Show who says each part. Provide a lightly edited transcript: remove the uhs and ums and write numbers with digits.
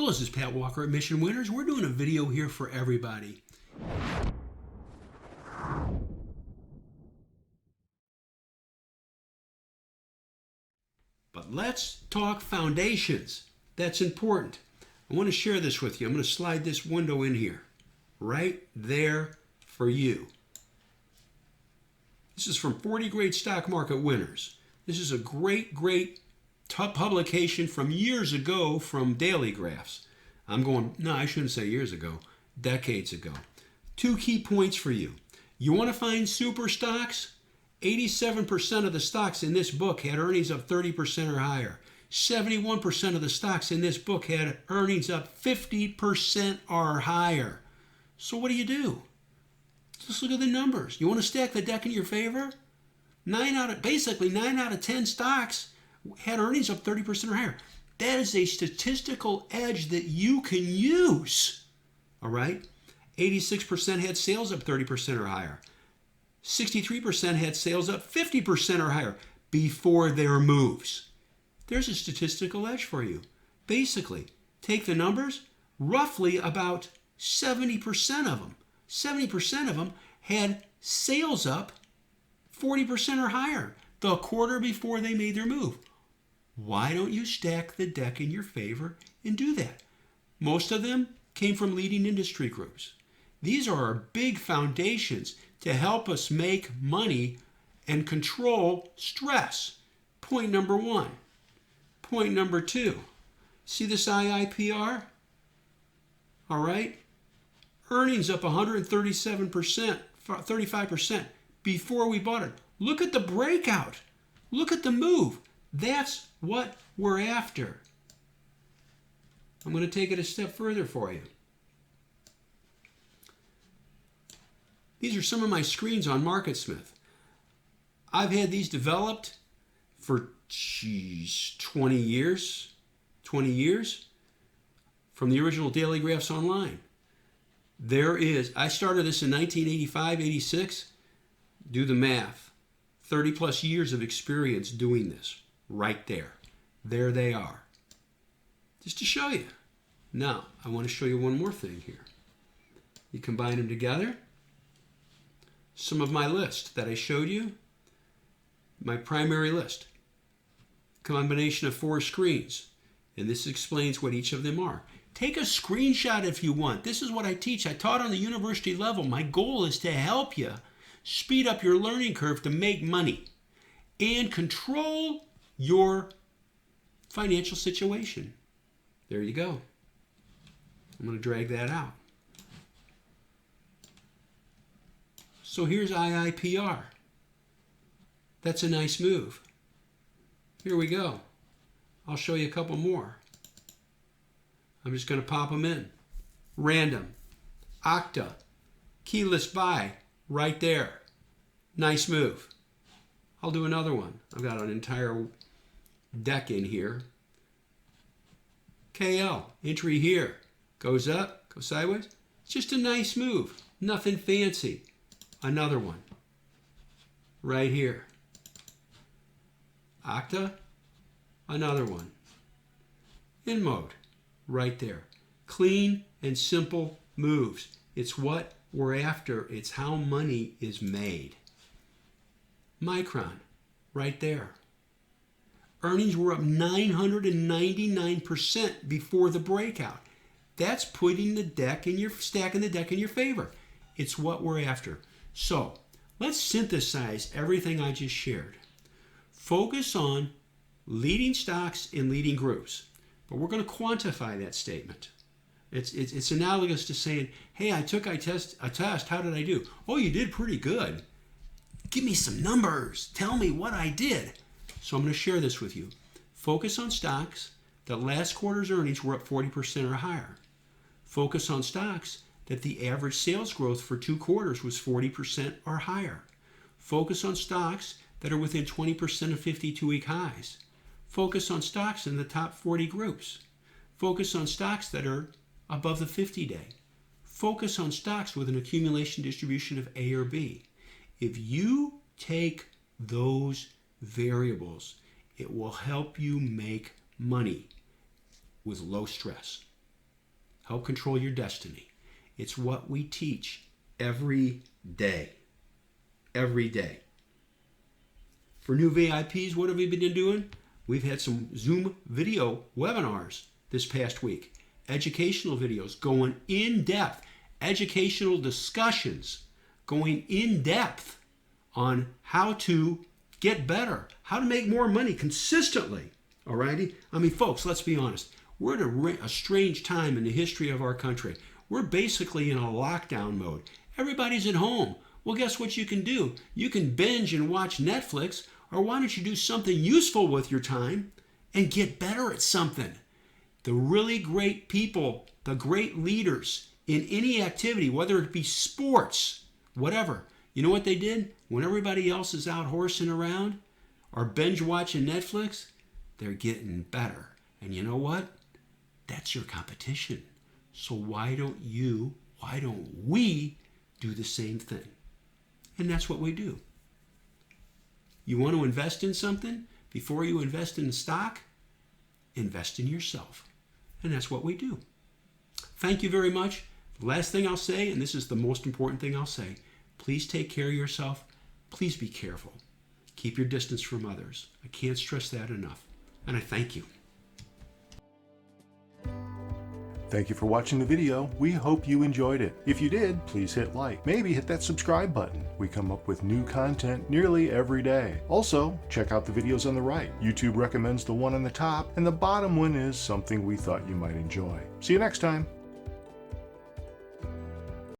Speaker 1: this is Pat Walker at Mission Winners. We're doing a video here for everybody. But let's talk foundations. That's important. I want to share this with you. I'm going to slide this window in here. Right there for you. This is from 40 Great Stock Market Winners. This is a great publication from years ago from Daily Graphs. I shouldn't say years ago, decades ago. 2 key points for you. You want to find super stocks? 87% of the stocks in this book had earnings of 30% or higher. 71% of the stocks in this book had earnings up 50% or higher. So what do? Just look at the numbers. You want to stack the deck in your favor? 9 out of 10 stocks had earnings up 30% or higher. That is a statistical edge that you can use. All right? 86% had sales up 30% or higher. 63% had sales up 50% or higher before their moves. There's a statistical edge for you. Basically, take the numbers, roughly about 70% of them had sales up 40% or higher the quarter before they made their move. Why don't you stack the deck in your favor and do that? Most of them came from leading industry groups. These are our big foundations to help us make money and control stress. Point number 1. Point number 2. See this IIPR? All right? Earnings up 137%, 35% before we bought it. Look at the breakout. Look at the move. That's what we're after. I'm going to take it a step further for you. These are some of my screens on MarketSmith. I've had these developed for 20 years from the original Daily Graphs Online. I started this in 1985, 86. Do the math. 30 plus years of experience doing this. Right there. There they are. Just to show you. Now, I want to show you one more thing here. You combine them together. Some of my list that I showed you. My primary list. Combination of 4 screens. And this explains what each of them are. Take a screenshot if you want. This is what I teach. I taught on the university level. My goal is to help you speed up your learning curve to make money and control your financial situation. There you go. I'm going to drag that out. So here's IIPR. That's a nice move. Here we go. I'll show you a couple more. I'm just going to pop them in. Random. Okta. Keyless buy. Right there. Nice move. I'll do another one. I've got an entire deck in here. KL. Entry here. Goes up. Goes sideways. It's just a nice move. Nothing fancy. Another one. Right here. Okta. Another one. InMode. Right there. Clean and simple moves. It's what we're after. It's how money is made. Micron. Right there. Earnings were up 999% before the breakout. That's putting the deck in your, stacking the deck in your favor. It's what we're after. So let's synthesize everything I just shared. Focus on leading stocks in leading groups. But we're going to quantify that statement. It's analogous to saying, hey, I took a test. How did I do? Oh, you did pretty good. Give me some numbers. Tell me what I did. So I'm going to share this with you. Focus on stocks that last quarter's earnings were up 40% or higher. Focus on stocks that the average sales growth for 2 quarters was 40% or higher. Focus on stocks that are within 20% of 52-week highs. Focus on stocks in the top 40 groups. Focus on stocks that are above the 50-day. Focus on stocks with an accumulation distribution of A or B. If you take those variables, it will help you make money with low stress. help control your destiny. It's what we teach every day. Every day. For new VIPs, what have we been doing? We've had some Zoom video webinars this past week. Educational videos going in depth. Educational discussions going in depth on how to get better, how to make more money consistently. Alrighty? I mean, folks, let's be honest. We're at a strange time in the history of our country. We're basically in a lockdown mode. Everybody's at home. Well, guess what you can do? You can binge and watch Netflix, or why don't you do something useful with your time and get better at something? The really great people, the great leaders in any activity, whether it be sports, whatever, you know what they did? When everybody else is out horsing around or binge watching Netflix, they're getting better. And you know what? That's your competition. So why don't we do the same thing? And that's what we do. You want to invest in something? Before you invest in the stock, invest in yourself. And that's what we do. Thank you very much. The last thing I'll say, and this is the most important thing I'll say, please take care of yourself. Please be careful. Keep your distance from others. I can't stress that enough. And I thank you.
Speaker 2: Thank you for watching the video. We hope you enjoyed it. If you did, please hit like. Maybe hit that subscribe button. We come up with new content nearly every day. Also, check out the videos on the right. YouTube recommends the one on the top, and the bottom one is something we thought you might enjoy. See you next time.